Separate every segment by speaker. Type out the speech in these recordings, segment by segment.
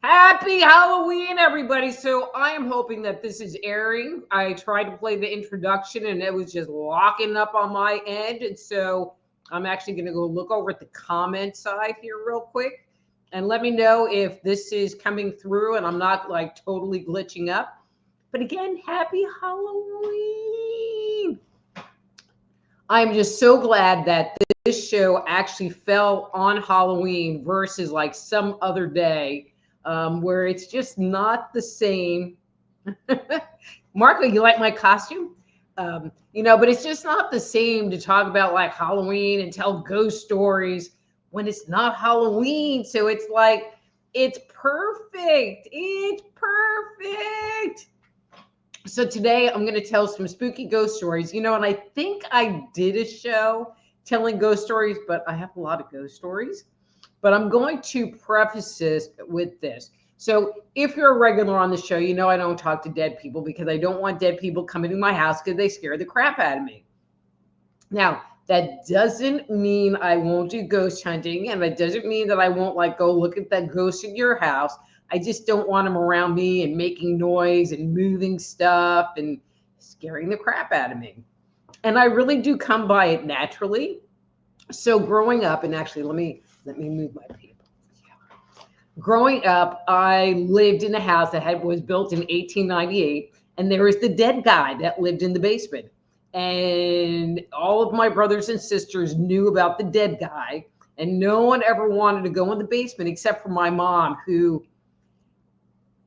Speaker 1: Happy Halloween, everybody. So I am hoping that this is airing. I tried to play the introduction and it was just locking up on my end. And so I'm actually going to go look over at the comment side here real quick and let me know if this is coming through and I'm not like totally glitching up. But again, happy Halloween. I'm just so glad that this show actually fell on Halloween versus like some other day where it's just not the same. Marco, you like my costume? But it's just not the same to talk about like Halloween and tell ghost stories when it's not Halloween. So it's like, it's perfect. It's perfect. So today I'm going to tell some spooky ghost stories. And I think I did a show telling ghost stories, but I have a lot of ghost stories. But I'm going to preface this with this. So if you're a regular on the show, I don't talk to dead people because I don't want dead people coming to my house because they scare the crap out of me. Now, that doesn't mean I won't do ghost hunting, and that doesn't mean that I won't like go look at that ghost in your house. I just don't want them around me and making noise and moving stuff and scaring the crap out of me. And I really do come by it naturally. So growing up, and actually let me move my paper. Growing up, I lived in a house that was built in 1898, and there was the dead guy that lived in the basement. And all of my brothers and sisters knew about the dead guy, and no one ever wanted to go in the basement except for my mom, who,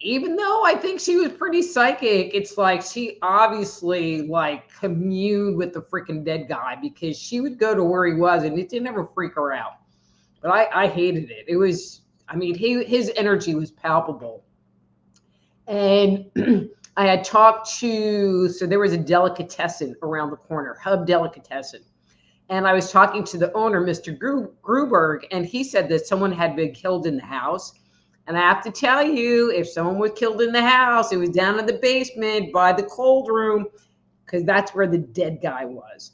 Speaker 1: even though I think she was pretty psychic, it's like she obviously like communed with the freaking dead guy because she would go to where he was and it didn't ever freak her out. But I hated it. It was, his energy was palpable. And I had talked so there was a delicatessen around the corner, Hub Delicatessen. And I was talking to the owner, Mr. Gruberg, and he said that someone had been killed in the house. And I have to tell you, if someone was killed in the house, it was down in the basement by the cold room, because that's where the dead guy was.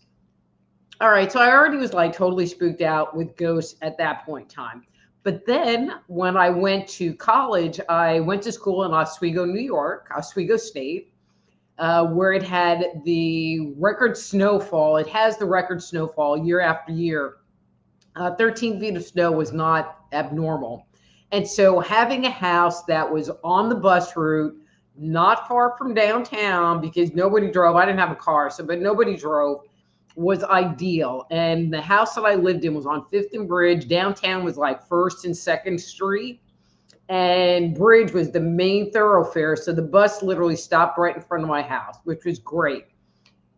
Speaker 1: All right, so I already was like totally spooked out with ghosts at that point in time. But then when I went to college, I went to school in Oswego, New York, Oswego State, where it had the record snowfall. It has the record snowfall year after year. 13 feet of snow was not abnormal. And so having a house that was on the bus route, not far from downtown, because nobody drove. I didn't have a car, but nobody drove, was ideal. And the house that I lived in was on 5th and Bridge. Downtown was like 1st and 2nd Street. And Bridge was the main thoroughfare. So the bus literally stopped right in front of my house, which was great.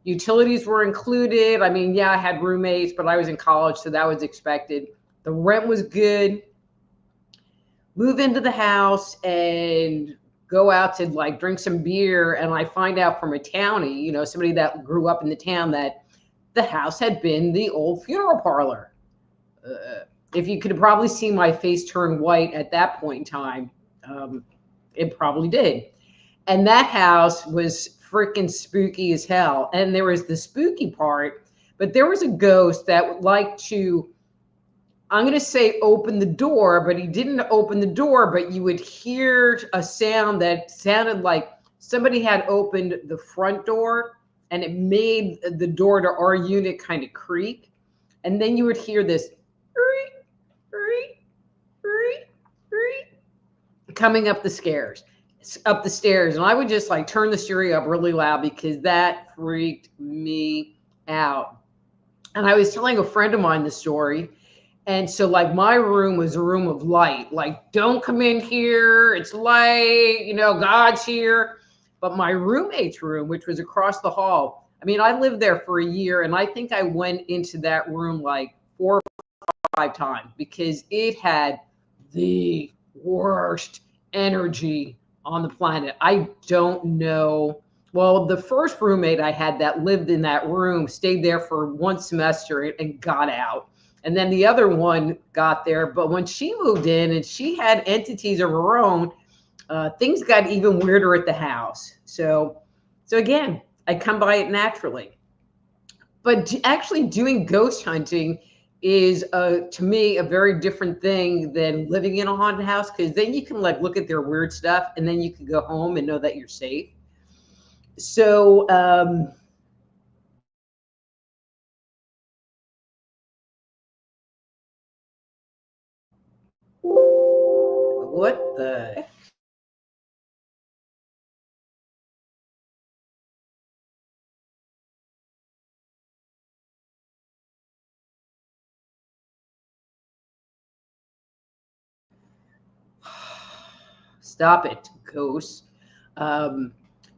Speaker 1: Utilities were included. I had roommates, but I was in college, so that was expected. The rent was good. Move into the house and go out to like drink some beer. And I find out from a townie, somebody that grew up in the town, that the house had been the old funeral parlor. If you could probably see my face turn white at that point in time, it probably did. And that house was freaking spooky as hell. And there was the spooky part, but there was a ghost that would like to, I'm going to say open the door, but he didn't open the door, but you would hear a sound that sounded like somebody had opened the front door and it made the door to our unit kind of creak. And then you would hear this coming up the stairs. And I would just like turn the stereo up really loud because that freaked me out. And I was telling a friend of mine the story. And so like my room was a room of light, like don't come in here, it's light, God's here. But my roommate's room, which was across the hall, I lived there for a year, and I think I went into that room like 4 or 5 times because it had the worst energy on the planet. I don't know. Well, the first roommate I had that lived in that room stayed there for 1 semester and got out. And then the other one got there. But when she moved in and she had entities of her own, things got even weirder at the house. So again, I come by it naturally. But actually doing ghost hunting is to me a very different thing than living in a haunted house, because then you can like look at their weird stuff and then you can go home and know that you're safe. So what the stop it, ghosts. Um,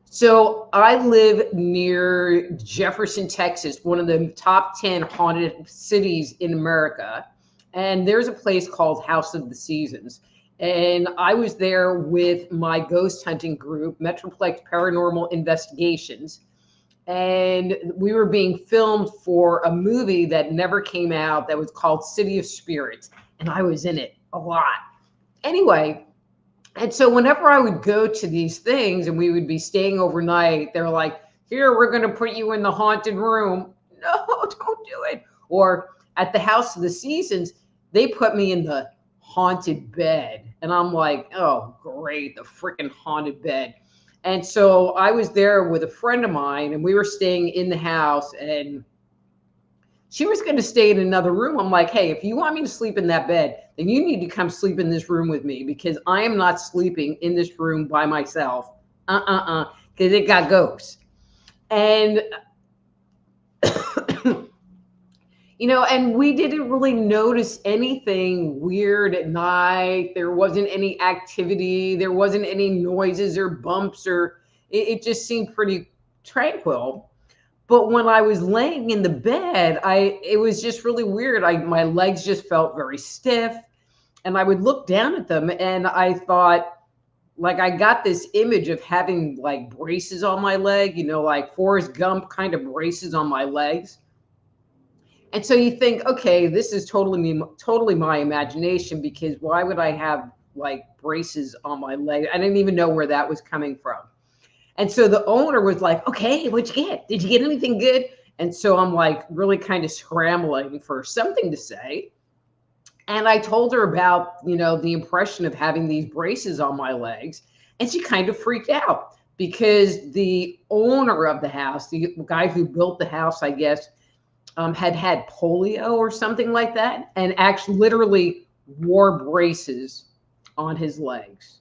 Speaker 1: so I live near Jefferson, Texas, one of the top 10 haunted cities in America. And there's a place called House of the Seasons. And I was there with my ghost hunting group, Metroplex Paranormal Investigations. And we were being filmed for a movie that never came out that was called City of Spirits. And I was in it a lot. Anyway, and so whenever I would go to these things and we would be staying overnight, they're like, here, we're going to put you in the haunted room. No, don't do it. Or at the House of the Seasons, they put me in the haunted bed. And I'm like, oh, great, the freaking haunted bed. And so I was there with a friend of mine and we were staying in the house and she was going to stay in another room. I'm like, hey, if you want me to sleep in that bed, then you need to come sleep in this room with me, because I am not sleeping in this room by myself. Because it got ghosts. And, and we didn't really notice anything weird at night. There wasn't any activity. There wasn't any noises or bumps, or it just seemed pretty tranquil. But when I was laying in the bed, it was just really weird. My legs just felt very stiff, and I would look down at them and I thought, like, I got this image of having like braces on my leg, like Forrest Gump kind of braces on my legs. And so you think, okay, this is totally my imagination, because why would I have like braces on my leg? I didn't even know where that was coming from. And so the owner was like, okay, what'd you get? Did you get anything good? And so I'm like really kind of scrambling for something to say. And I told her about, the impression of having these braces on my legs. And she kind of freaked out, because the owner of the house, the guy who built the house, I guess, had polio or something like that, and actually literally wore braces on his legs.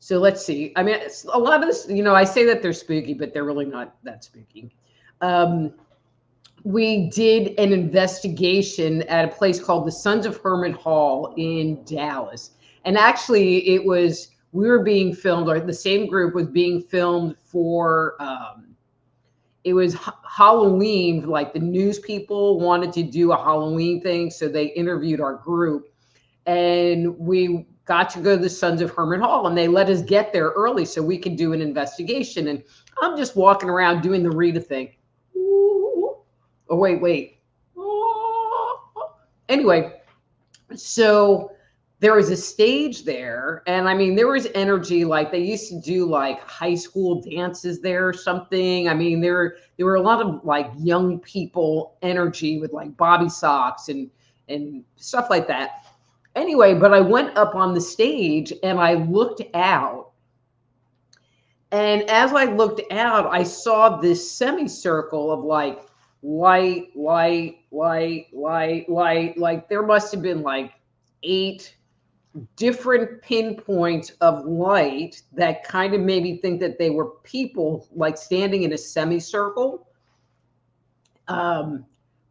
Speaker 1: So let's see. I mean, a lot of this, I say that they're spooky, but they're really not that spooky. We did an investigation at a place called the Sons of Hermit Hall in Dallas. And actually, we were being filmed, or the same group was being filmed for, it was Halloween. Like the news people wanted to do a Halloween thing, so they interviewed our group. And we got to go to the Sons of Hermit Hall, and they let us get there early so we could do an investigation. And I'm just walking around doing the Rita thing. Ooh. Oh, wait. Anyway, so there was a stage there, and I mean, there was energy. Like they used to do like high school dances there or something. I mean, there were a lot of like young people energy with like bobby socks and stuff like that. Anyway, but I went up on the stage and I looked out. And as I looked out, I saw this semicircle of like light. Like there must have been like 8 different pinpoints of light that kind of made me think that they were people like standing in a semicircle.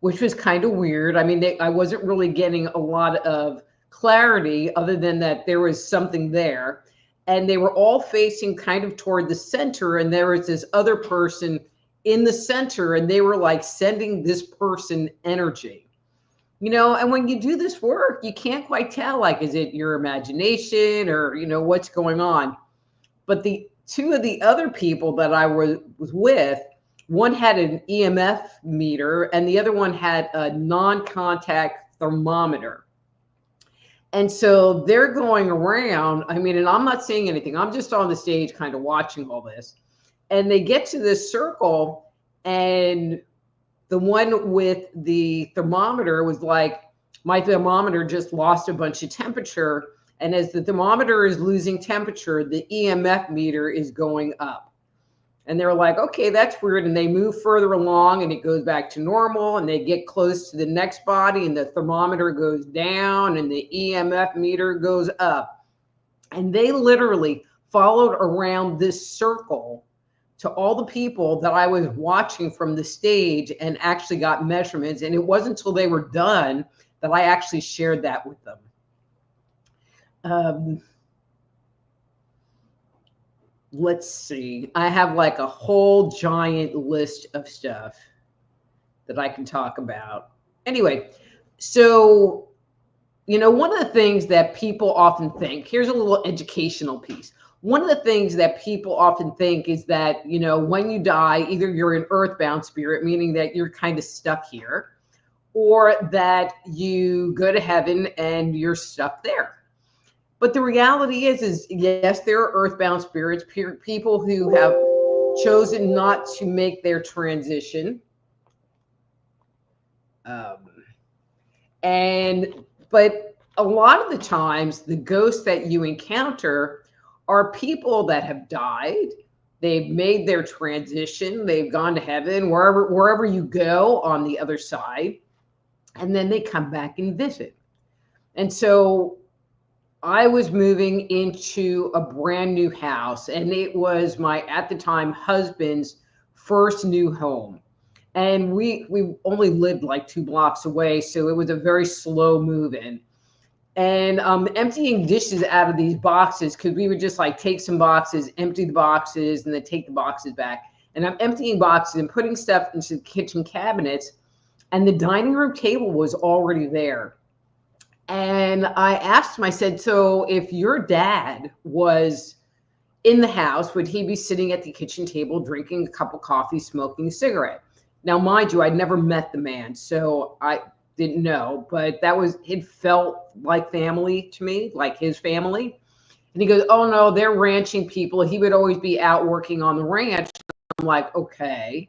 Speaker 1: Which was kind of weird. I mean, I wasn't really getting a lot of clarity other than that there was something there. And they were all facing kind of toward the center. And there was this other person in the center, and they were like sending this person energy. And when you do this work, you can't quite tell, like, is it your imagination or, what's going on? But the 2 of the other people that I was with, one had an EMF meter and the other one had a non-contact thermometer. And so they're going around. I mean, and I'm not saying anything. I'm just on the stage kind of watching all this. And they get to this circle, and the one with the thermometer was like, my thermometer just lost a bunch of temperature. And as the thermometer is losing temperature, the EMF meter is going up. And they were like, okay, that's weird. And they move further along and it goes back to normal. And they get close to the next body and the thermometer goes down and the EMF meter goes up. And they literally followed around this circle to all the people that I was watching from the stage and actually got measurements. And it wasn't until they were done that I actually shared that with them. Let's see. I have like a whole giant list of stuff that I can talk about. Anyway, so, you know, one of the things that people often think, here's a little educational piece. One of the things that people often think is that, you know, when you die, either you're an earthbound spirit, meaning that you're kind of stuck here, or that you go to heaven and you're stuck there. But the reality is yes, there are earthbound spirits, people who have chosen not to make their transition. But a lot of the times, the ghosts that you encounter are people that have died. They've made their transition. They've gone to heaven, wherever you go on the other side. And then they come back and visit. And so I was moving into a brand new house, and it was my, at the time, husband's first new home. And we only lived like 2 blocks away, so it was a very slow move in. And emptying dishes out of these boxes, because we would just like take some boxes, empty the boxes, and then take the boxes back. And I'm emptying boxes and putting stuff into the kitchen cabinets, and the dining room table was already there. And I asked him, I said, so if your dad was in the house, would he be sitting at the kitchen table, drinking a cup of coffee, smoking a cigarette? Now, mind you, I'd never met the man, so I didn't know, but it felt like family to me, like his family. And he goes, oh no, they're ranching people. He would always be out working on the ranch. I'm like, okay.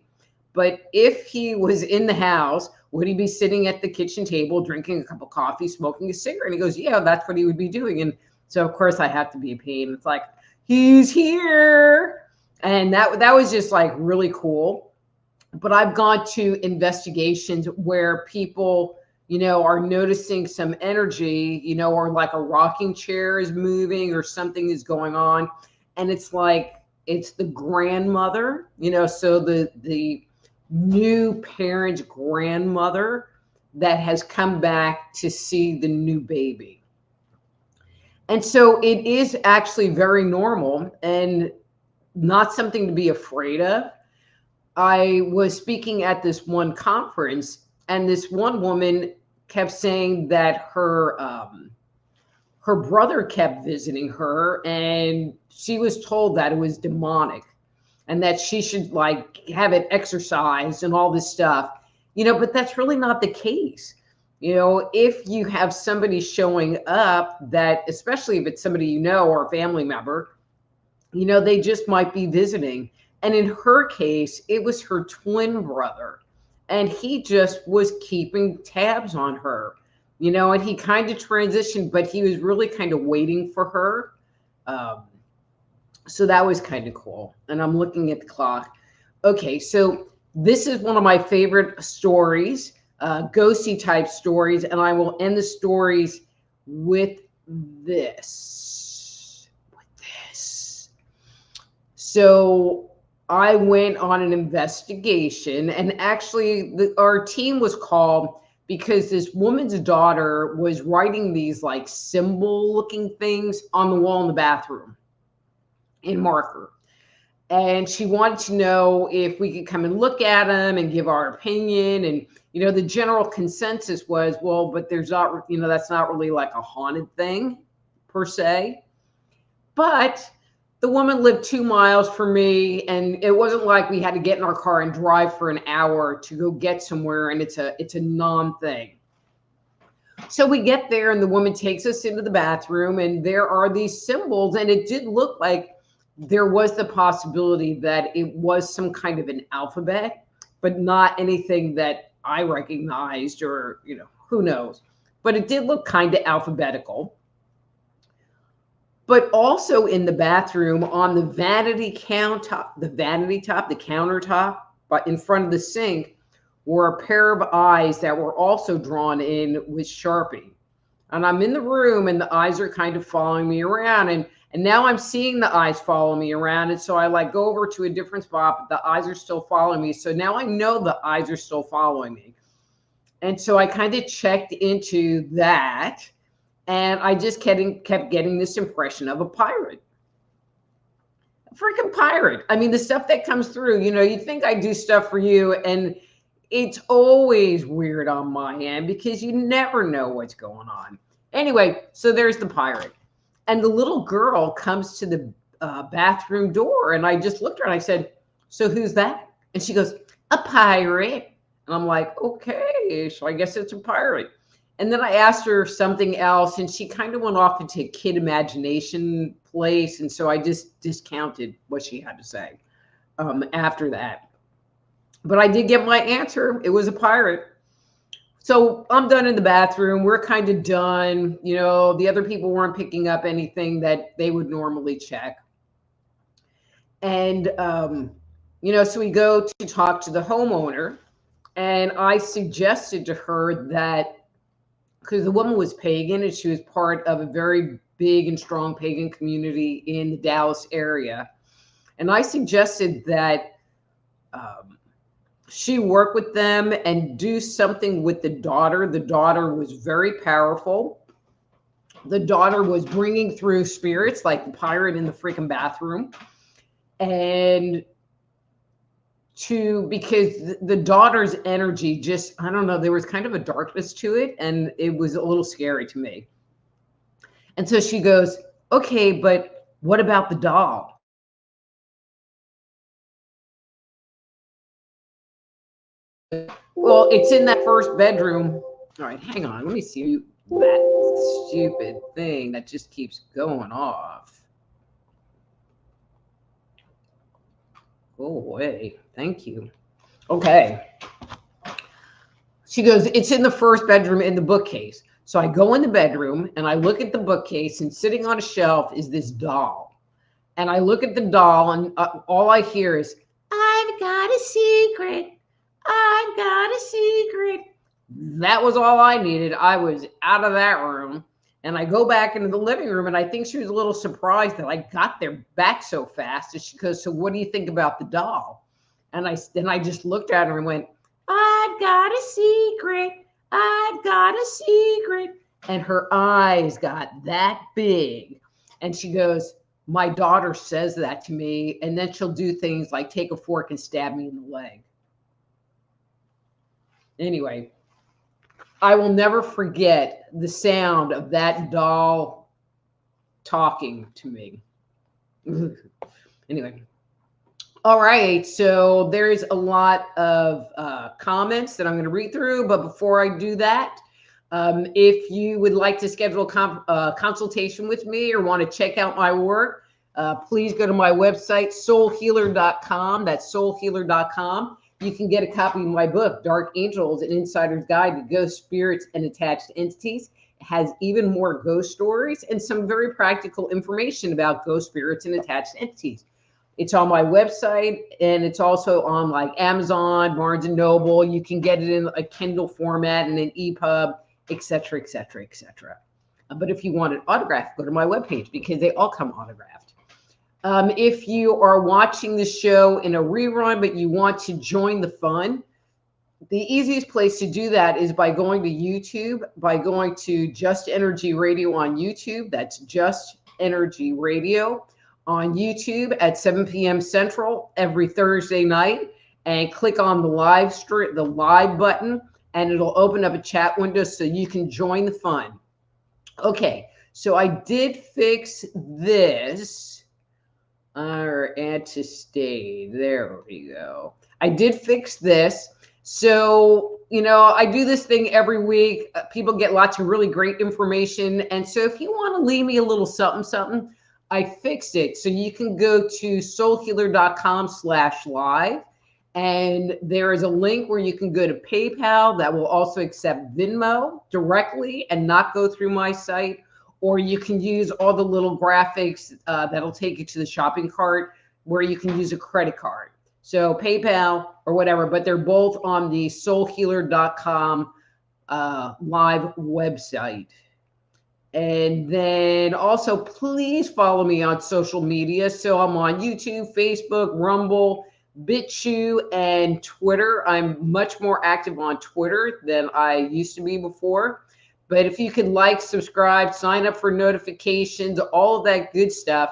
Speaker 1: But if he was in the house, would he be sitting at the kitchen table, drinking a cup of coffee, smoking a cigarette? And he goes, yeah, that's what he would be doing. And so, of course, I have to be a pain. It's like, he's here. And that was just like really cool. But I've gone to investigations where people, you know, are noticing some energy, you know, or like a rocking chair is moving or something is going on. And it's like, it's the grandmother, you know, so the new parent's grandmother that has come back to see the new baby. And so it is actually very normal and not something to be afraid of. I was speaking at this one conference, and this one woman kept saying that her brother kept visiting her, and she was told that it was demonic and that she should like have it exorcised and all this stuff, you know, but that's really not the case. You know, if you have somebody showing up that, especially if it's somebody you know or a family member, you know, they just might be visiting. And in her case, it was her twin brother, and he just was keeping tabs on her, you know, and he kind of transitioned, but he was really kind of waiting for her. So that was kind of cool. And I'm looking at the clock. Okay, so this is one of my favorite stories, ghosty type stories, and I will end the stories with this. So I went on an investigation, and actually our team was called because this woman's daughter was writing these like symbol looking things on the wall in the bathroom in marker. And she wanted to know if we could come and look at them and give our opinion. And, you know, the general consensus was, well, but there's not, you know, that's not really like a haunted thing per se. But the woman lived 2 miles from me, and it wasn't like we had to get in our car and drive for an hour to go get somewhere, and it's a non thing. So we get there and the woman takes us into the bathroom and there are these symbols, and it did look like there was the possibility that it was some kind of an alphabet, but not anything that I recognized, or, who knows. But it did look kind of alphabetical. But also in the bathroom, on the vanity countertop, but in front of the sink, were a pair of eyes that were also drawn in with Sharpie. And I'm in the room and the eyes are kind of following me around. And now I'm seeing the eyes follow me around. And so I go over to a different spot, but the eyes are still following me. So now I know the eyes are still following me. And so I kind of checked into that. And I just kept getting this impression of a pirate. A freaking pirate. I mean, the stuff that comes through, you think I do stuff for you, and it's always weird on my end because you never know what's going on. Anyway, so there's the pirate. And the little girl comes to the bathroom door, and I just looked at her and I said, "So who's that?" And she goes, "A pirate." And I'm like, okay, so I guess it's a pirate. And then I asked her something else, and she kind of went off into a kid imagination place. And so I just discounted what she had to say after that. But I did get my answer. It was a pirate. So I'm done in the bathroom. We're kind of done. The other people weren't picking up anything that they would normally check. And, so we go to talk to the homeowner. And I suggested to her that, because the woman was pagan and she was part of a very big and strong pagan community in the Dallas area. And I suggested that she work with them and do something with the daughter. The daughter was very powerful. The daughter was bringing through spirits like the pirate in the freaking bathroom. And because the daughter's energy just, I don't know, there was kind of a darkness to it, and it was a little scary to me. And so she goes, "Okay, but what about the doll?" Well, it's in that first bedroom. All right, hang on. Let me see that stupid thing that just keeps going off. Go away. Thank you. Okay. She goes, "It's in the first bedroom in the bookcase." So I go in the bedroom and I look at the bookcase, and sitting on a shelf is this doll. And I look at the doll, and all I hear is, "I've got a secret. I've got a secret." That was all I needed. I was out of that room. And I go back into the living room, and I think she was a little surprised that I got there back so fast. And she goes, "So what do you think about the doll?" And I just looked at her and went, "I've got a secret. I've got a secret." And her eyes got that big. And she goes, "My daughter says that to me, and then she'll do things like take a fork and stab me in the leg." Anyway, I will never forget the sound of that doll talking to me. Anyway. All right. So there's a lot of comments that I'm going to read through. But before I do that, if you would like to schedule a consultation with me or want to check out my work, please go to my website, soulhealer.com. That's soulhealer.com. You can get a copy of my book, Dark Angels, An Insider's Guide to Ghost Spirits and Attached Entities. It has even more ghost stories and some very practical information about ghost spirits and attached entities. It's on my website, and it's also on like Amazon, Barnes and Noble. You can get it in a Kindle format and an EPUB, etc., etc., etc. But if you want it autographed, go to my webpage because they all come autographed. If you are watching the show in a rerun, but you want to join the fun, the easiest place to do that is by going to YouTube, by going to Just Energy Radio on YouTube. That's Just Energy Radio on YouTube at 7 p.m. Central every Thursday night, and click on the live button, and it'll open up a chat window so you can join the fun. Okay, so I did fix this. Our add to stay. There we go. I did fix this. So, you know, I do this thing every week. People get lots of really great information. And so if you want to leave me a little something, something, I fixed it. So you can go to soulhealer.com/live. And there is a link where you can go to PayPal that will also accept Venmo directly and not go through my site. Or you can use all the little graphics that'll take you to the shopping cart where you can use a credit card. So PayPal or whatever, but they're both on the soulhealer.com live website. And then also, please follow me on social media. So I'm on YouTube, Facebook, Rumble, BitChute, and Twitter. I'm much more active on Twitter than I used to be before. But if you could like, subscribe, sign up for notifications, all of that good stuff,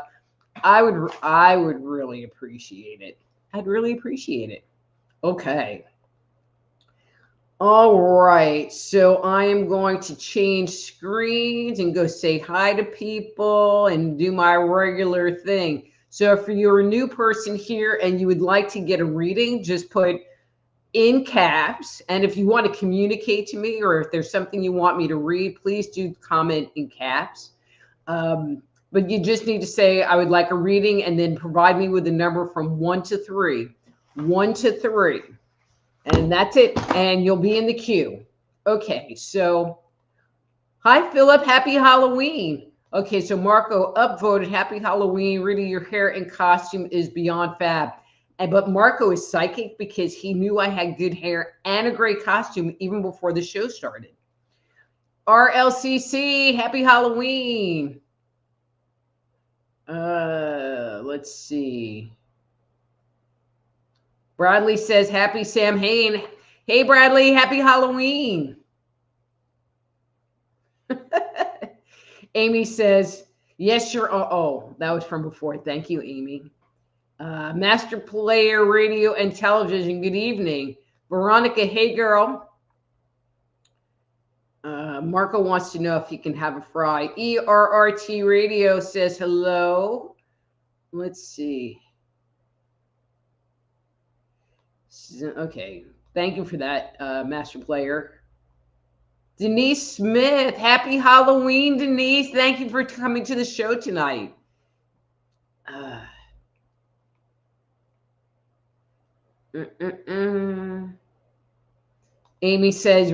Speaker 1: I would really appreciate it. I'd really appreciate it. Okay. All right. So I am going to change screens and go say hi to people and do my regular thing. So if you're a new person here and you would like to get a reading, just put in caps. And if you want to communicate to me or if there's something you want me to read, please do comment in caps. But you just need to say, I would like a reading, and then provide me with a number from 1 to 3. 1 to 3. And that's it. And you'll be in the queue. Okay, so hi, Philip. Happy Halloween. Okay, so Marco upvoted. Happy Halloween. Rita, your hair and costume is beyond fab. But Marco is psychic because he knew I had good hair and a great costume even before the show started. RLCC, happy Halloween. Let's see. Bradley says, happy Samhain. Hey, Bradley, happy Halloween. Amy says, yes, sure. Oh, that was from before. Thank you, Amy. Master Player Radio and Television, good evening. Veronica, hey, girl. Marco wants to know if he can have a fry. ERRT Radio says hello. Let's see. Okay. Thank you for that, Master Player. Denise Smith. Happy Halloween, Denise. Thank you for coming to the show tonight. Amy says,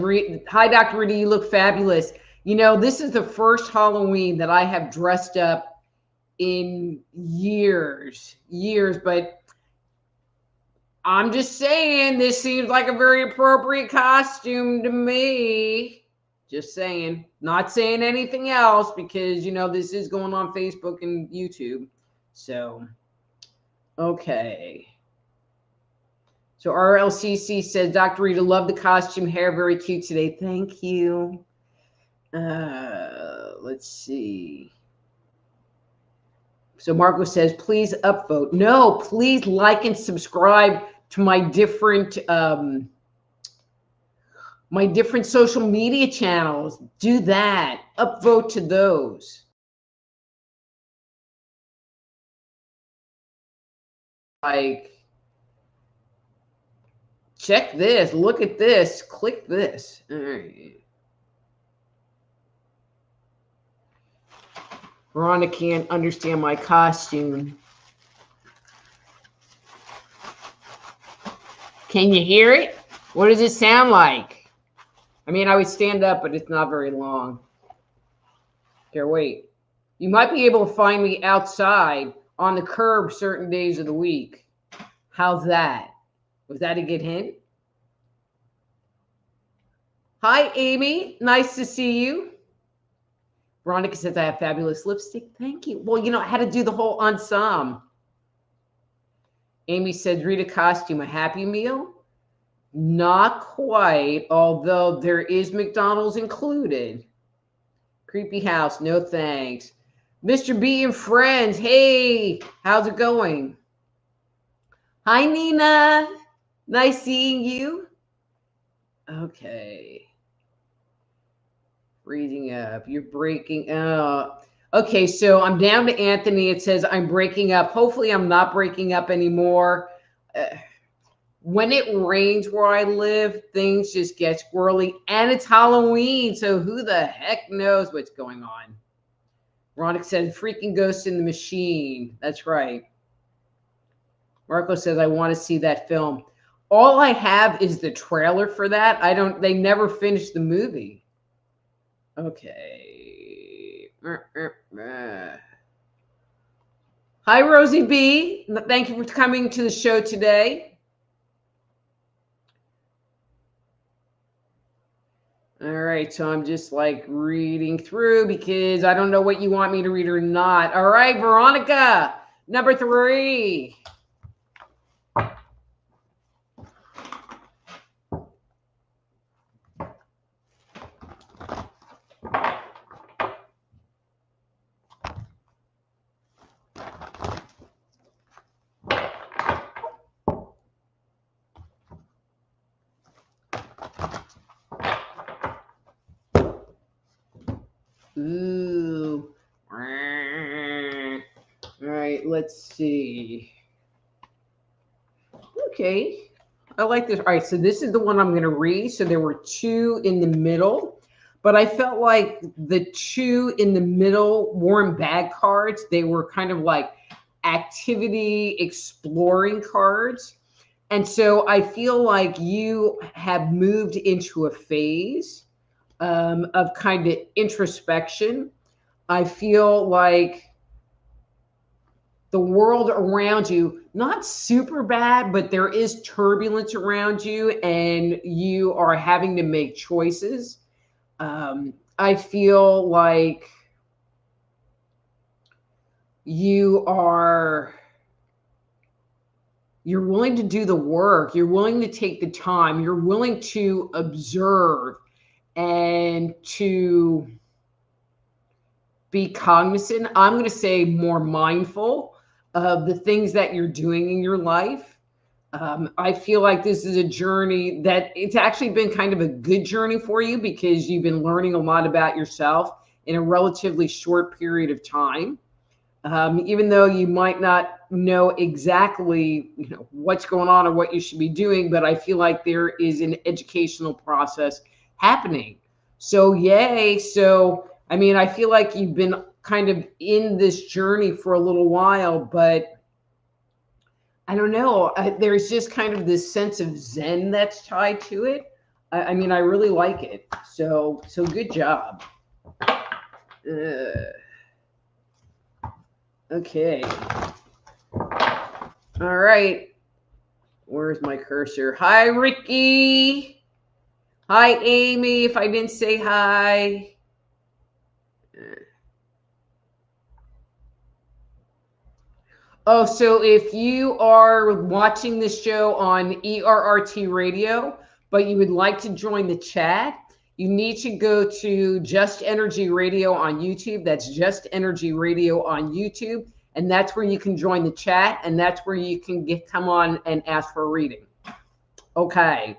Speaker 1: hi, Dr. Rita, you look fabulous. You know, this is the first Halloween that I have dressed up in years, but I'm just saying this seems like a very appropriate costume to me. Just saying, not saying anything else because, you know, this is going on Facebook and YouTube. So, okay. So RLCC says, Dr. Rita, love the costume, hair, very cute today. Thank you. Let's see. So Marco says, please upvote. No, please like and subscribe to my different social media channels. Do that. Upvote to those. Like, check this. Look at this. Click this. All right. Veronica can't understand my costume. Can you hear it? What does it sound like? I mean, I would stand up, but it's not very long. Here, wait. You might be able to find me outside on the curb certain days of the week. How's that? Was that a good hint? Hi, Amy. Nice to see you. Veronica says, I have fabulous lipstick. Thank you. Well, you know, I had to do the whole ensemble. Amy says, Rita costume, a Happy Meal? Not quite, although there is McDonald's included. Creepy house, no thanks. Mr. B and friends, hey, how's it going? Hi, Nina. Nice seeing you. Okay. Freezing up. You're breaking up. Okay, so I'm down to Anthony. It says I'm breaking up. Hopefully I'm not breaking up anymore. when it rains where I live, things just get squirrely, and it's Halloween, so who the heck knows what's going on? Veronica said, freaking Ghost in the Machine. That's right. Marco says, I want to see that film. All I have is the trailer for that. They never finished the movie. Okay. Hi, Rosie B. Thank you for coming to the show today. All right, so I'm just like reading through because I don't know what you want me to read or not. All right, Veronica, number 3. Ooh. All right, let's see. Okay. I like this. All right, so this is the one I'm going to read. So there were 2 in the middle, but I felt like the 2 in the middle weren't bad cards. They were kind of like activity exploring cards. And so I feel like you have moved into a phase of kind of introspection. I feel like the world around you, not super bad, but there is turbulence around you and you are having to make choices. I feel like you're willing to do the work. You're willing to take the time. You're willing to observe and to be cognizant. I'm going to say more mindful of the things that you're doing in your life. I feel like this is a journey that it's actually been kind of a good journey for you because you've been learning a lot about yourself in a relatively short period of time. Even though you might not know exactly, what's going on or what you should be doing, but I feel like there is an educational process happening. So yay. So, I mean, I feel like you've been kind of in this journey for a little while, but I don't know. There's just kind of this sense of Zen that's tied to it. I mean, I really like it. So good job. Okay. All right. Where's my cursor? Hi, Ricky. Hi, Amy. If I didn't say hi. Oh, so if you are watching this show on ERRT Radio, but you would like to join the chat, you need to go to Just Energy Radio on YouTube. That's Just Energy Radio on YouTube. And that's where you can join the chat. And that's where you can come on and ask for a reading. Okay.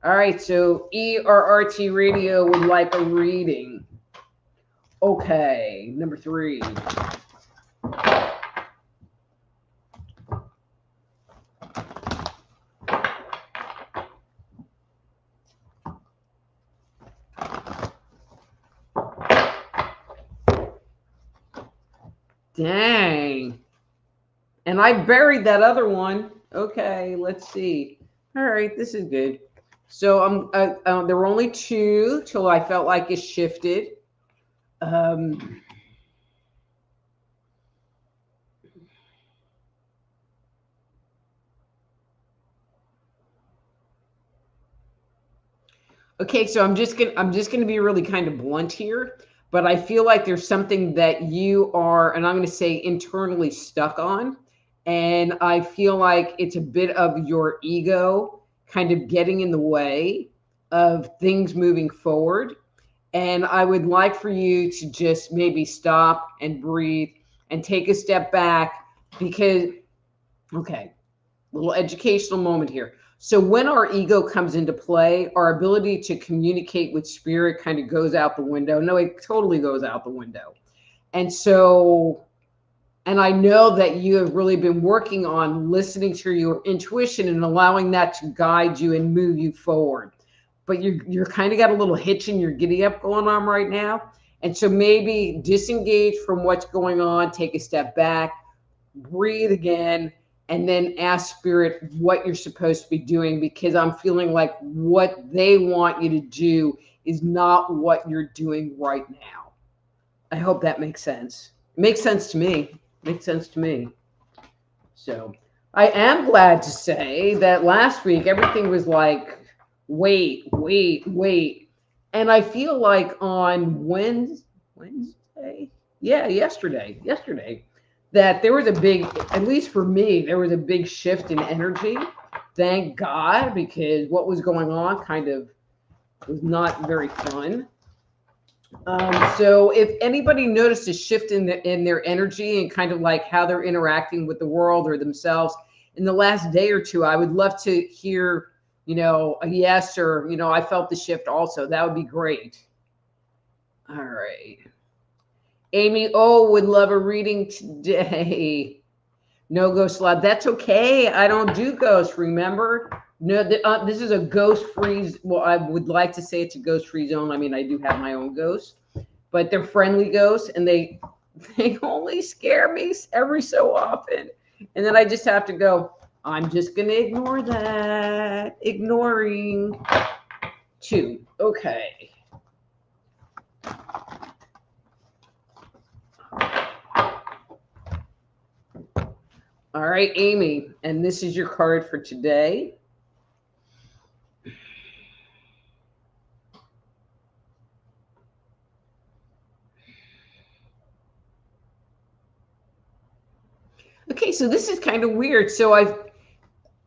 Speaker 1: All right. So ERRT Radio would like a reading. Okay. Number 3. Dang. And I buried that other one. Okay, let's see. All right, this is good. So there were only 2 till I felt like it shifted. Okay, so I'm just gonna be really kind of blunt here, but I feel like there's something that you are, and I'm gonna say internally stuck on, and I feel like it's a bit of your ego kind of getting in the way of things moving forward. And I would like for you to just maybe stop and breathe and take a step back because, okay, little educational moment here. So when our ego comes into play, our ability to communicate with spirit kind of goes out the window. No, it totally goes out the window. And so And I know that you have really been working on listening to your intuition and allowing that to guide you and move you forward. But you're kind of got a little hitch in your giddy up going on right now. And so maybe disengage from what's going on, take a step back, breathe again, and then ask spirit what you're supposed to be doing, because I'm feeling like what they want you to do is not what you're doing right now. I hope that makes sense. It makes sense to me. Makes sense to me. So I am glad to say that last week everything was like, wait, wait, wait. And I feel like on Wednesday, yeah, yesterday, that there was a big, at least for me, there was a big shift in energy. Thank God, because what was going on kind of was not very fun. So if anybody noticed a shift in their energy and kind of like how they're interacting with the world or themselves in the last day or two, I would love to hear, a yes, or, I felt the shift also. That would be great. All right. Amy O would love a reading today. No ghost allowed. That's okay. I don't do ghosts, remember? No, this is a ghost-free. Well, I would like to say it's a ghost-free zone. I mean, I do have my own ghosts, but they're friendly ghosts, and they only scare me every so often. And then I just have to go, I'm just going to ignore that. Ignoring. 2. Okay. All right, Amy, and this is your card for today. Okay, so this is kind of weird. So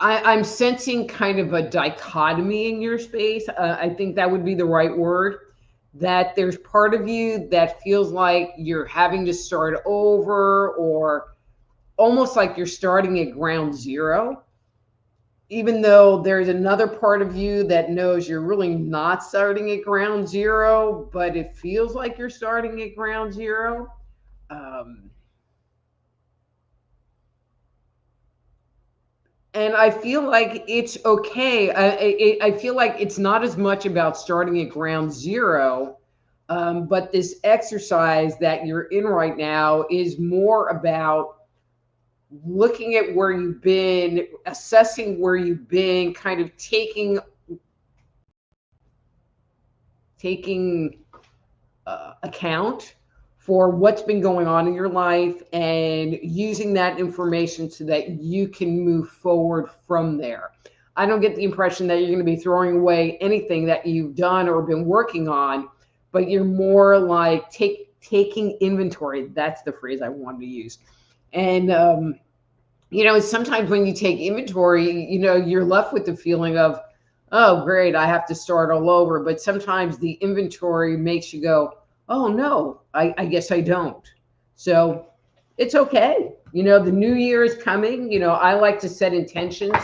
Speaker 1: I'm sensing kind of a dichotomy in your space. I think that would be the right word. That there's part of you that feels like you're having to start over, or almost like you're starting at ground zero, even though there's another part of you that knows you're really not starting at ground zero, but it feels like you're starting at ground zero. And I feel like it's okay. I feel like it's not as much about starting at ground zero, but this exercise that you're in right now is more about looking at where you've been, assessing where you've been, kind of taking account for what's been going on in your life and using that information so that you can move forward from there. I don't get the impression that you're going to be throwing away anything that you've done or been working on, but you're more like taking inventory. That's the phrase I wanted to use. And, sometimes when you take inventory, you're left with the feeling of, oh, great, I have to start all over. But sometimes the inventory makes you go, oh no, I guess I don't. So it's okay. The new year is coming. I like to set intentions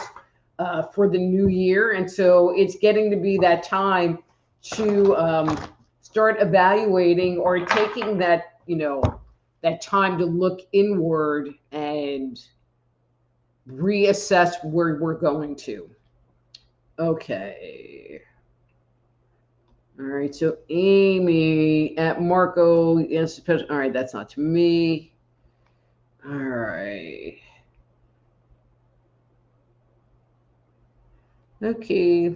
Speaker 1: for the new year. And so it's getting to be that time to start evaluating or taking that, that time to look inward and reassess where we're going to. Okay. All right, so Amy at Marco, yes, all right, that's not to me. All right. Okay.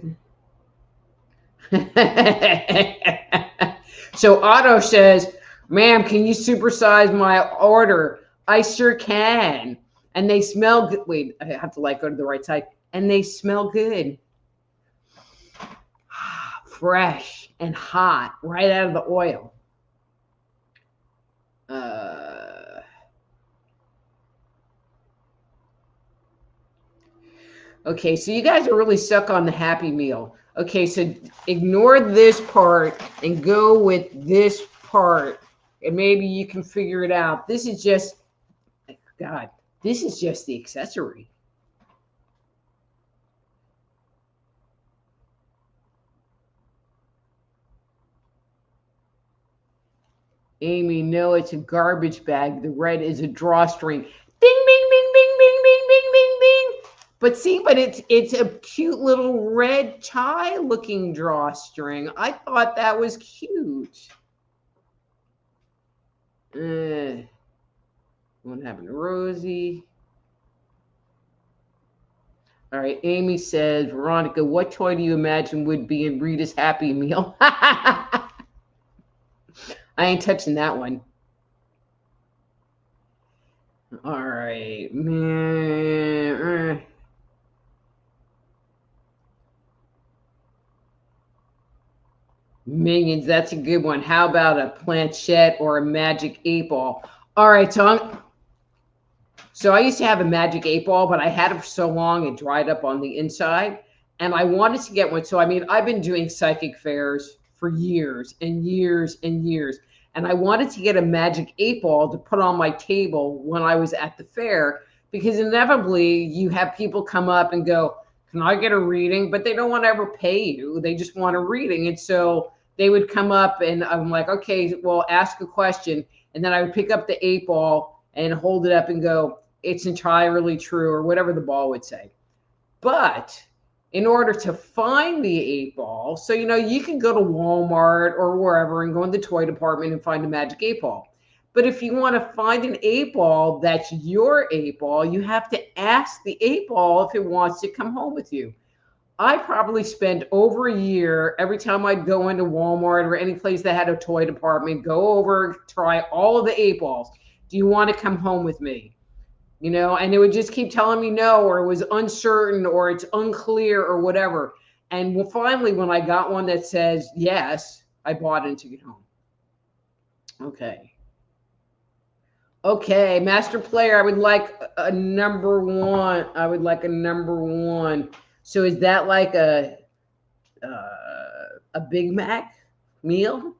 Speaker 1: So Otto says, ma'am, can you supersize my order? I sure can. And they smell good. Wait, I have to go to the right side. And they smell good. Fresh and hot, right out of the oil. Okay, so you guys are really stuck on the Happy Meal. Okay, so ignore this part and go with this part, and maybe you can figure it out. This is just, God, this is just the accessory. Amy, no, it's a garbage bag. The red is a drawstring. Bing, bing, bing, bing, bing, bing, bing, bing, bing. But see, but it's a cute little red tie looking drawstring. I thought that was cute. What happened to Rosie? All right, Amy says, Veronica, what toy do you imagine would be in Rita's Happy Meal? I ain't touching that one. All right, man. Minions, that's a good one. How about a planchette or a magic 8-ball? All right, so I used to have a magic 8-ball, but I had it for so long it dried up on the inside, and I wanted to get one. So I mean, I've been doing psychic fairs for years and years and years, and I wanted to get a magic 8-ball to put on my table when I was at the fair, because inevitably you have people come up and go, "Can I get a reading?" But they don't want to ever pay you; they just want a reading, and so they would come up, and I'm like, "Okay, well, ask a question," and then I would pick up the 8-ball and hold it up and go, "It's entirely true," or whatever the ball would say. But in order to find the 8-ball, so you can go to Walmart or wherever and go in the toy department and find a magic 8-ball. But if you want to find an 8-ball that's your 8-ball, you have to ask the 8-ball if it wants to come home with you. I probably spent over a year every time I'd go into Walmart or any place that had a toy department, go over, try all of the 8-balls. Do you want to come home with me? And it would just keep telling me no, or it was uncertain, or it's unclear, or whatever. And finally, when I got one that says yes, I bought it and took it home. Okay, Master Player, I would like a number one. I would like a number one. So is that like a Big Mac meal?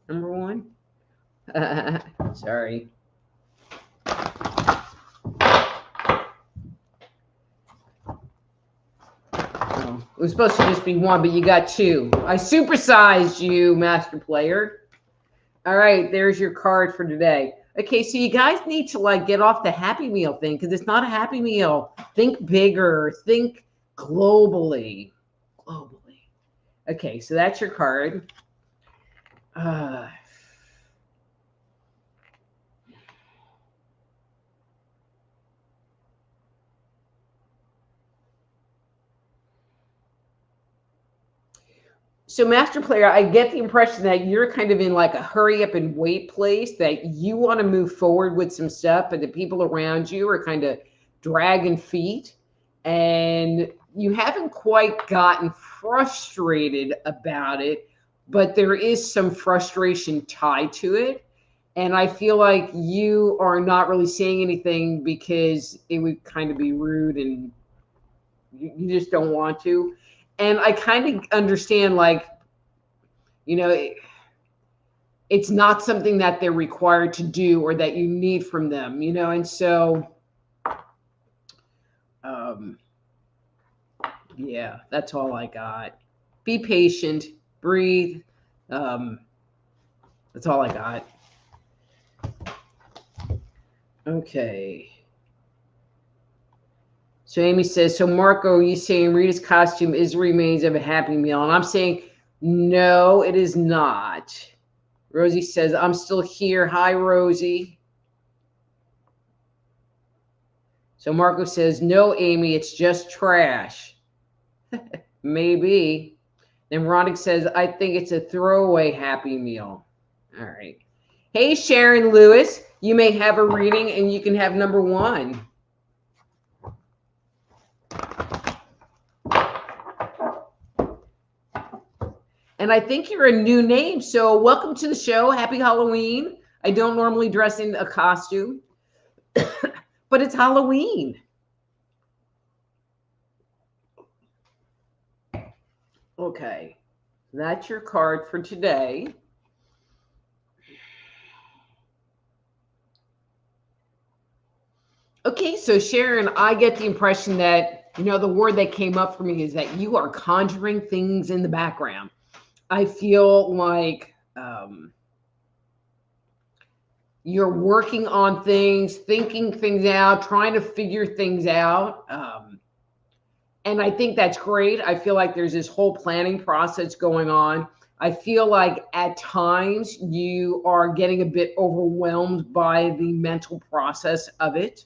Speaker 1: Number one? Sorry. It was supposed to just be one, but you got two. I supersized you, Master Player. All right, there's your card for today. Okay, so you guys need to get off the Happy Meal thing, because it's not a Happy Meal. Think bigger. Think globally. Okay, so that's your card. So Master Player, I get the impression that you're kind of in like a hurry up and wait place, that you want to move forward with some stuff, but the people around you are kind of dragging feet, and you haven't quite gotten frustrated about it, but there is some frustration tied to it. And I feel like you are not really saying anything because it would kind of be rude, and you just don't want to. And I kind of understand, it's not something that they're required to do or that you need from them, and so, yeah, that's all I got. Be patient, breathe. That's all I got. Okay. So Amy says, so Marco, you saying Rita's costume is the remains of a Happy Meal? And I'm saying, no, it is not. Rosie says, I'm still here. Hi, Rosie. So Marco says, no, Amy, it's just trash. Maybe. Then Veronica says, I think it's a throwaway Happy Meal. All right. Hey, Sharon Lewis, you may have a reading and you can have number one. And I think you're a new name, so welcome to the show. Happy Halloween. I don't normally dress in a costume, but it's Halloween. Okay, that's your card for today. Okay, so Sharon, I get the impression that, the word that came up for me is that you are conjuring things in the background. I feel like you're working on things, thinking things out, trying to figure things out. And I think that's great. I feel like there's this whole planning process going on. I feel like at times you are getting a bit overwhelmed by the mental process of it.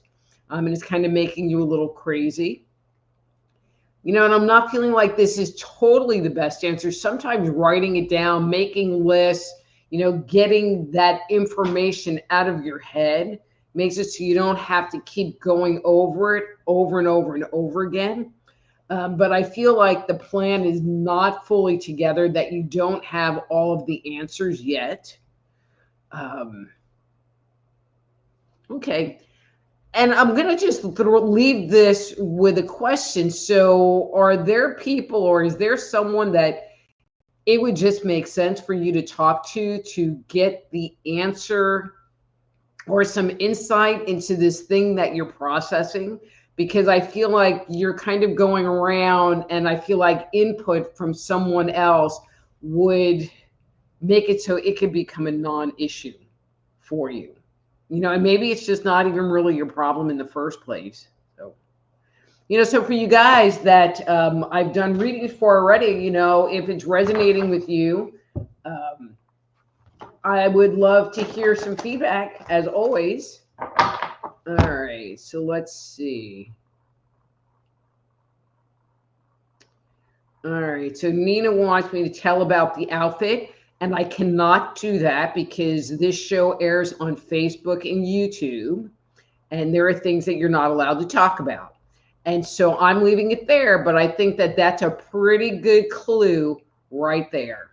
Speaker 1: And it's kind of making you a little crazy. You know, and I'm not feeling like this is totally the best answer. Sometimes writing it down, making lists, you know, getting that information out of your head makes it so you don't have to keep going over it over and over and over again. But I feel like the plan is not fully together, that you don't have all of the answers yet. Okay. And I'm going to just leave this with a question. So, are there people, or is there someone that it would just make sense for you to talk to get the answer or some insight into this thing that you're processing? Because I feel like you're kind of going around, and I feel like input from someone else would make it so it could become a non-issue for you. You know, and maybe it's just not even really your problem in the first place. So, you know, so for you guys that I've done readings for already, you know, if it's resonating with you, I would love to hear some feedback, as always. All right, so let's see. All right, so Nina wants me to tell about the outfit, and I cannot do that because this show airs on Facebook and YouTube, and there are things that you're not allowed to talk about. And so I'm leaving it there, but I think that that's a pretty good clue right there.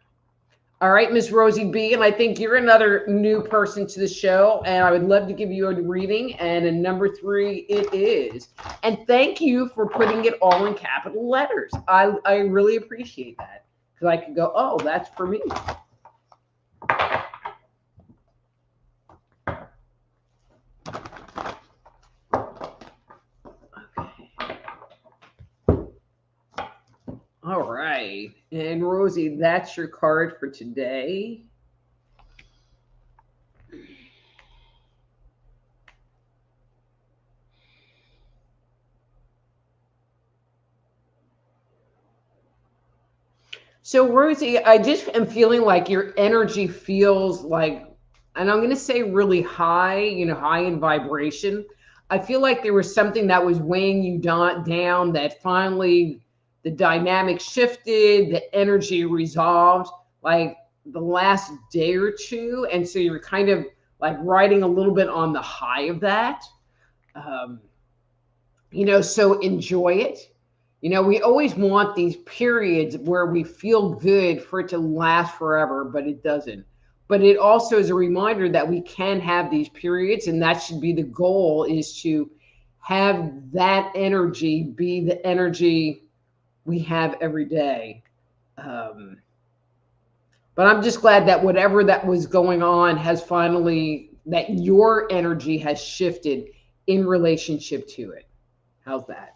Speaker 1: All right, Miss Rosie B, and I think you're another new person to the show, and I would love to give you a reading, and a number 3 it is. And thank you for putting it all in capital letters. I really appreciate that, because I could go, oh, that's for me. All right. And Rosie, that's your card for today. So Rosie, I just am feeling like your energy feels like, and I'm going to say really high, you know, high in vibration. I feel like there was something that was weighing you down that finally the dynamic shifted, the energy resolved like the last day or two. And so you're kind of like riding a little bit on the high of that. You know, so enjoy it. You know, we always want these periods where we feel good for it to last forever, but it doesn't. But it also is a reminder that we can have these periods, and that should be the goal, is to have that energy be the energy we have every day. But I'm just glad that whatever that was going on has finally, that your energy has shifted in relationship to it. How's that?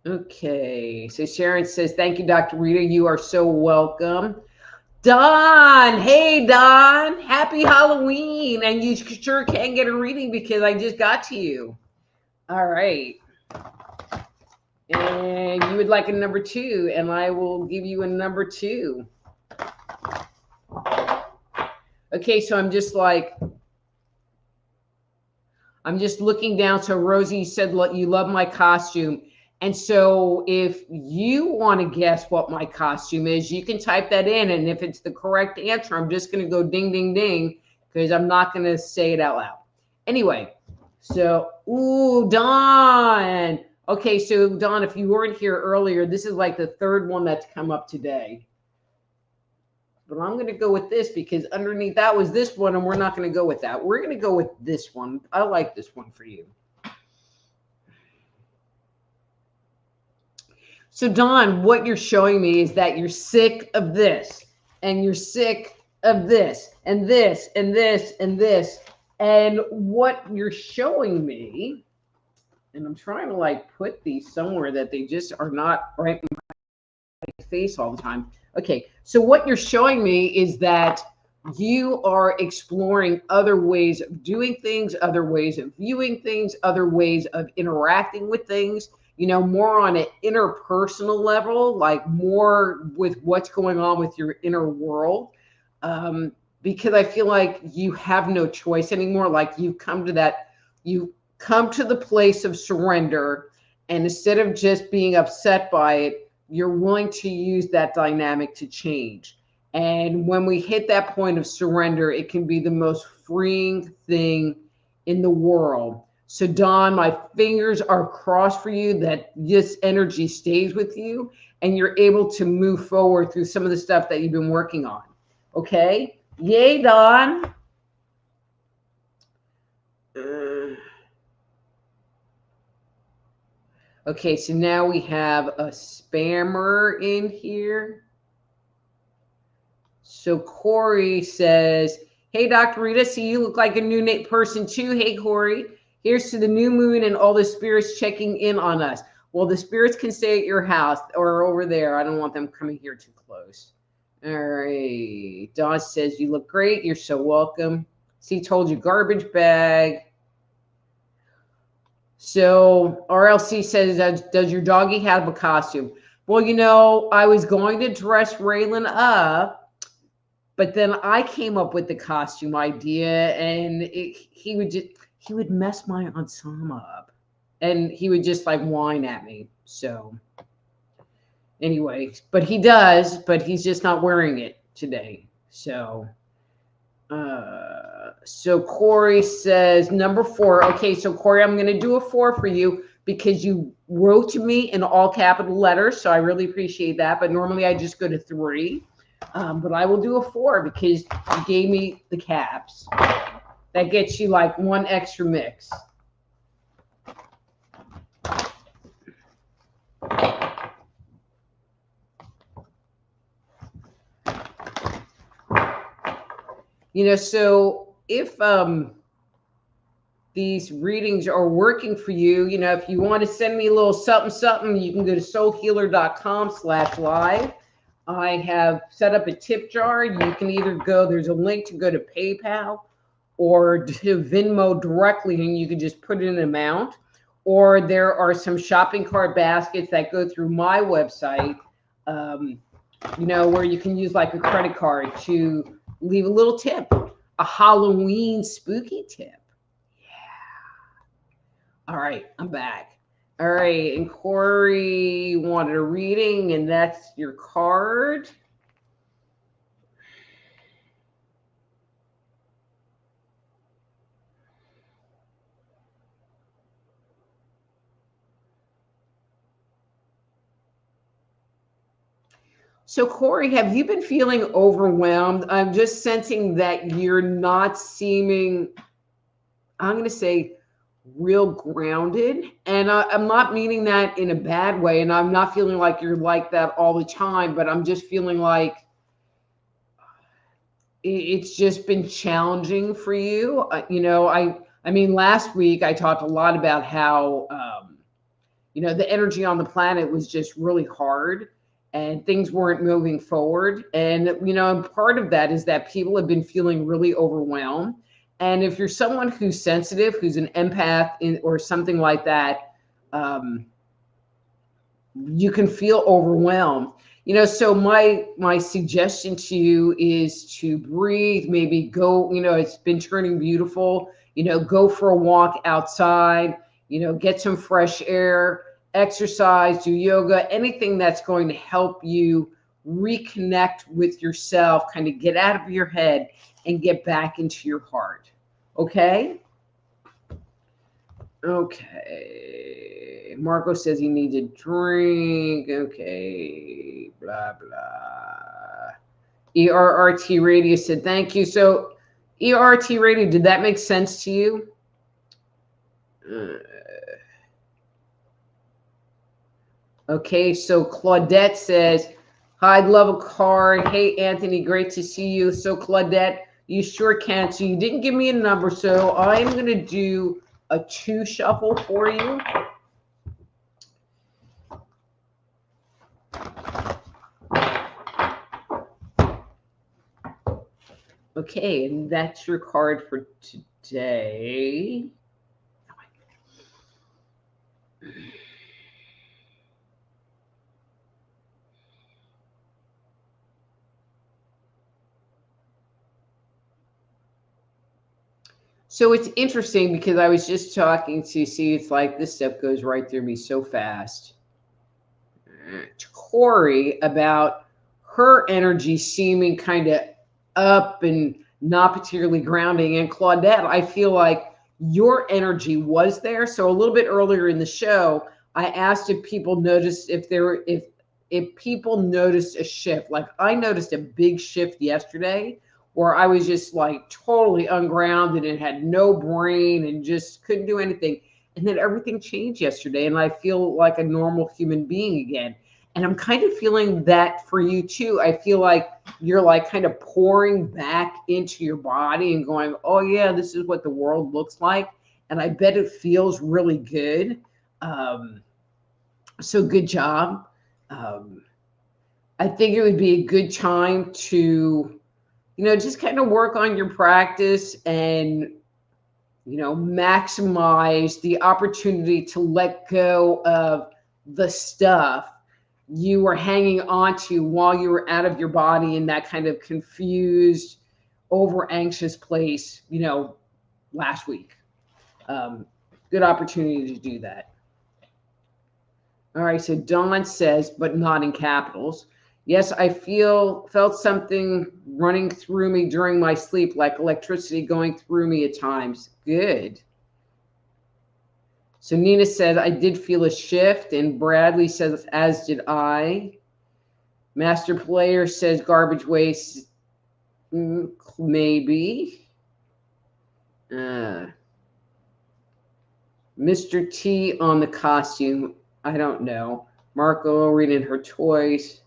Speaker 1: Okay, so Sharon says, thank you, Dr. Rita. You are so welcome. Don, hey, Don, happy Halloween. And you sure can get a reading because I just got to you. All right. And you would like a number 2, and I will give you a number 2. Okay, so I'm just looking down. So Rosie said, you love my costume. And so if you want to guess what my costume is, you can type that in. And if it's the correct answer, I'm just going to go ding, ding, ding, because I'm not going to say it out loud. Anyway, so, ooh, Dawn. Okay, so Dawn, if you weren't here earlier, this is like the 3rd one that's come up today. But I'm going to go with this because underneath that was this one, and we're not going to go with that. We're going to go with this one. I like this one for you. So Dawn, what you're showing me is that you're sick of this, and you're sick of this, and this, and this, and this. And what you're showing me, and I'm trying to like put these somewhere that they just are not right in my face all the time. Okay, so what you're showing me is that you are exploring other ways of doing things, other ways of viewing things, other ways of interacting with things, more on an interpersonal level, like more with what's going on with your inner world. Um, because I feel like you have no choice anymore. Like you come to the place of surrender, and instead of just being upset by it, you're willing to use that dynamic to change. And when we hit that point of surrender, it can be the most freeing thing in the world. So, Don, my fingers are crossed for you that this energy stays with you and you're able to move forward through some of the stuff that you've been working on. Okay? Yay, Don. Okay, so now we have a spammer in here. So Corey says, hey, Dr. Rita, see you look like a new person too. Hey, Corey, here's to the new moon and all the spirits checking in on us. Well, the spirits can stay at your house or over there. I don't want them coming here too close. All right. Dawn says, you look great. You're so welcome. See, told you, garbage bag. So RLC says, does your doggy have a costume? Well, I was going to dress Raylan up, but then I came up with the costume idea, and he would mess my ensemble up, and he would just like whine at me. So anyway, but he does, but he's just not wearing it today. So Corey says number 4. Okay, so Corey, I'm going to do a 4 for you because you wrote to me in all capital letters, so I really appreciate that. But normally I just go to 3. But I will do a 4 because you gave me the caps. That gets you like 1 extra mix. So if these readings are working for you, if you want to send me a little something, you can go to soulhealer.com/live. I have set up a tip jar. You can either there's a link to go to PayPal or to Venmo directly, and you can just put in an amount. Or there are some shopping cart baskets that go through my website, where you can use like a credit card to leave a little tip, a Halloween spooky tip. All right, I'm back. All right, and Corey wanted a reading, and that's your card. So Corey, have you been feeling overwhelmed? I'm just sensing that you're not seeming, I'm going to say, real grounded. And I'm not meaning that in a bad way. And I'm not feeling like you're like that all the time, but I'm just feeling like it's just been challenging for you. I mean, last week I talked a lot about how, the energy on the planet was just really hard and things weren't moving forward. And, and part of that is that people have been feeling really overwhelmed. And if you're someone who's sensitive, who's an empath or something like that, you can feel overwhelmed. So my suggestion to you is to breathe, maybe go, it's been turning beautiful, go for a walk outside, get some fresh air, exercise, do yoga, anything that's going to help you reconnect with yourself, kind of get out of your head and get back into your heart. Okay? Okay. Marco says he needs a drink. Okay. Blah, blah. ERRT Radio said, thank you. So, ERT Radio, did that make sense to you? Okay. So, Claudette says, hi, I'd love a card. Hey, Anthony, great to see you. So, Claudette, you sure can. So, you didn't give me a number. So, I'm going to do a 2 shuffle for you. Okay, and that's your card for today. So it's interesting because I was just talking to see, it's like this stuff goes right through me so fast. To Corey about her energy seeming kind of up and not particularly grounding. And Claudette, I feel like your energy was there. So a little bit earlier in the show, I asked if people noticed if people noticed a shift. Like I noticed a big shift yesterday where I was just like totally ungrounded and had no brain and just couldn't do anything. And then everything changed yesterday and I feel like a normal human being again. And I'm kind of feeling that for you too. I feel like you're like kind of pouring back into your body and going, oh yeah, this is what the world looks like. And I bet it feels really good. So good job. I think it would be a good time to, just kind of work on your practice and, maximize the opportunity to let go of the stuff you were hanging on to while you were out of your body in that kind of confused, over anxious place, last week. Good opportunity to do that. All right, so Dawn says, but not in capitals. Yes, I felt something running through me during my sleep, like electricity going through me at times. Good. So Nina said, I did feel a shift, and Bradley says, as did I. Master Player says, garbage waste, maybe. Mr. T on the costume, I don't know. Marco reading her toys.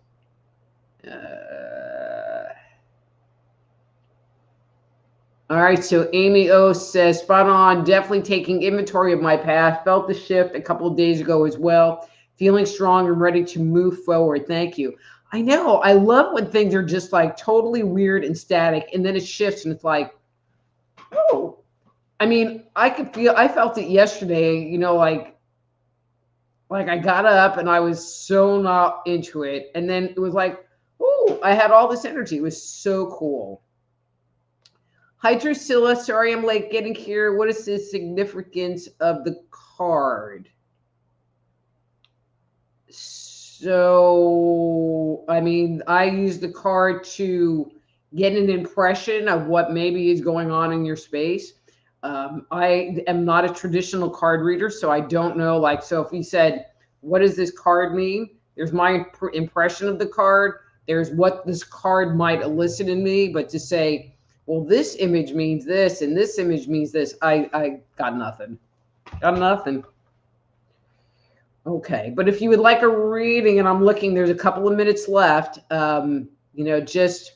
Speaker 1: All right, so Amy O says, spot on, definitely taking inventory of my past. Felt the shift a couple of days ago as well. Feeling strong and ready to move forward. Thank you. I know. I love when things are just like totally weird and static, and then it shifts and it's like, oh. I mean, I felt it yesterday, like I got up and I was so not into it. And then it was like, oh, I had all this energy. It was so cool. Hi, Drusilla. Sorry I'm late getting here. What is the significance of the card? So, I mean, I use the card to get an impression of what maybe is going on in your space. I am not a traditional card reader, so I don't know. Like, so if he said, what does this card mean? There's my impression of the card. There's what this card might elicit in me. But to say, well, this image means this and this image means this, I got nothing. Got nothing. Okay, but if you would like a reading, and I'm looking, there's a couple of minutes left, just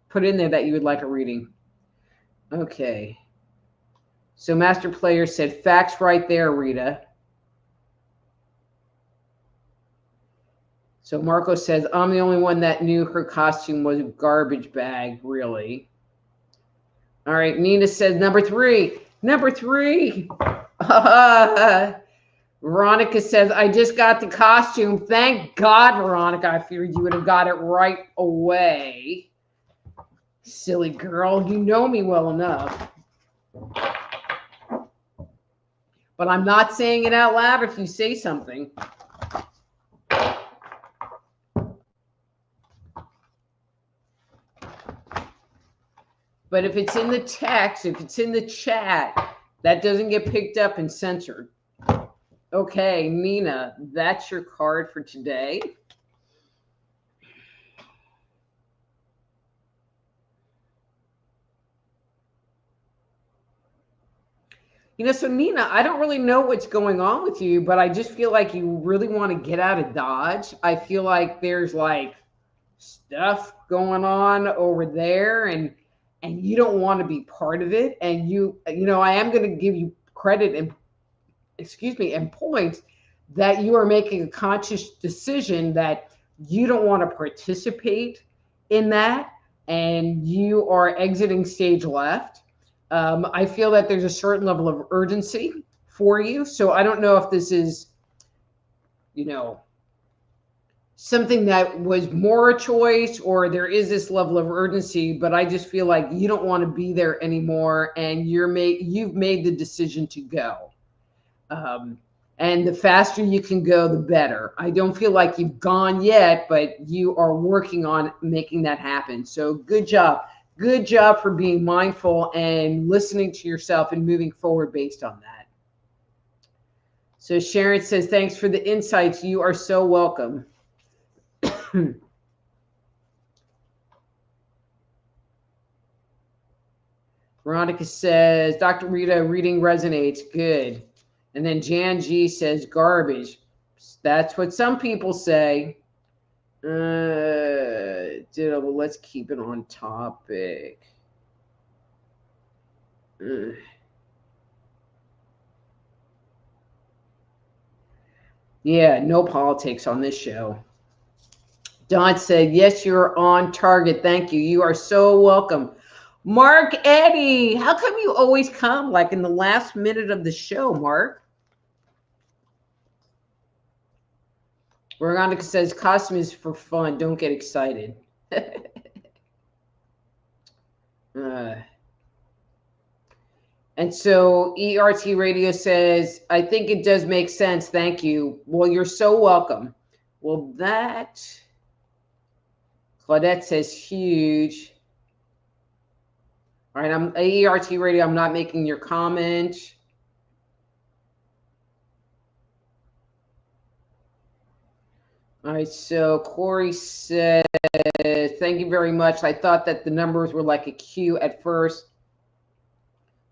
Speaker 1: put in there that you would like a reading. Okay. So Master Player said, facts right there, Rita. So Marco says, I'm the only one that knew her costume was a garbage bag, really. All right, Nina says, number three. Veronica says, I just got the costume. Thank God, Veronica. I figured you would have got it right away. Silly girl, you know me well enough. But I'm not saying it out loud if you say something. But if it's in the text, if it's in the chat, that doesn't get picked up and censored. Okay, Nina, that's your card for today. So Nina, I don't really know what's going on with you, but I just feel like you really want to get out of Dodge. I feel like there's like stuff going on over there and you don't want to be part of it. And I am going to give you credit and points that you are making a conscious decision that you don't want to participate in that. and you are exiting stage left. I feel that there's a certain level of urgency for you. So I don't know if this is, you know, something that was more a choice or there is this level of urgency, but I just feel like you don't want to be there anymore and you've made the decision to go. And the faster you can go, the better. I don't feel like you've gone yet, but you are working on making that happen. So good job. Good job for being mindful and listening to yourself and moving forward based on that. So Sharon says, thanks for the insights. You are so welcome. Veronica says, Dr. Rita, reading resonates. Good. And then Jan G says, garbage. That's what some people say. Well, let's keep it on topic. Yeah, no politics on this show. Don said, yes, you're on target. Thank you. You are so welcome. Mark Eddy, how come you always come like in the last minute of the show, Mark? Veronica says, costume is for fun. Don't get excited. And so ERT Radio says, I think it does make sense. Thank you. Well, you're so welcome. Well, Claudette says huge. All right, I'm ERT Radio. I'm not making your comment. All right, so Corey said, thank you very much. I thought that the numbers were like a cue at first.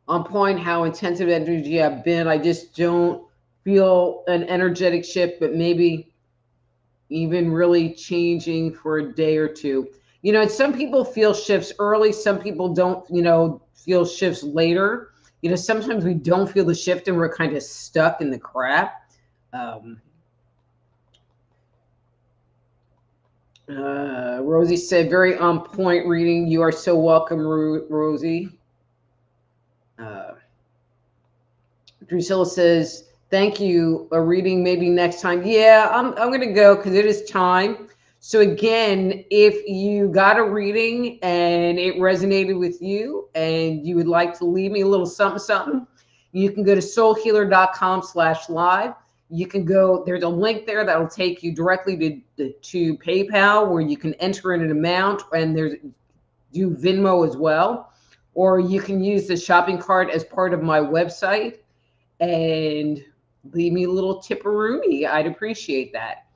Speaker 1: On point, how intensive energy I've been. I just don't feel an energetic shift, but maybe even really changing for a day or two. You know, and some people feel shifts early. Some people don't, feel shifts later. You know, sometimes we don't feel the shift and we're kind of stuck in the crap. Rosie said, very on point reading. You are so welcome, Rosie. Drusilla says, thank you. A reading maybe next time. Yeah, I'm going to go because it is time. So again, if you got a reading and it resonated with you and you would like to leave me a little something, you can go to soulhealer.com/live. You can go, there's a link there that'll take you directly to PayPal where you can enter in an amount, and do Venmo as well. Or you can use the shopping cart as part of my website and leave me a little tipperoonie. I'd appreciate that.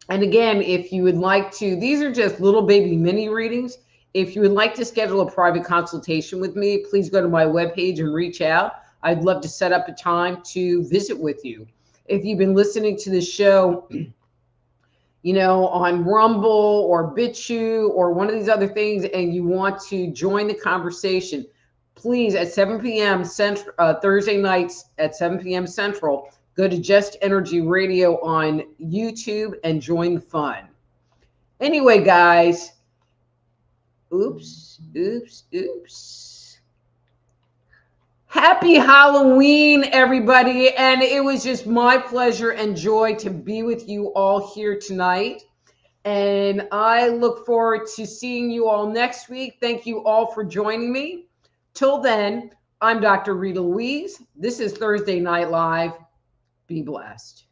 Speaker 1: And again, if you would like to, these are just little baby mini readings. If you would like to schedule a private consultation with me, please go to my webpage and reach out. I'd love to set up a time to visit with you. If you've been listening to the show, on Rumble or BitChute or one of these other things, and you want to join the conversation, please, at 7 p.m. Central, Thursday nights at 7 p.m. Central, go to Just Energy Radio on YouTube and join the fun. Anyway, guys, oops. Happy Halloween, everybody. And it was just my pleasure and joy to be with you all here tonight. And I look forward to seeing you all next week. Thank you all for joining me. Till then, I'm Dr. Rita Louise. This is Thursday Night Live. Be blessed.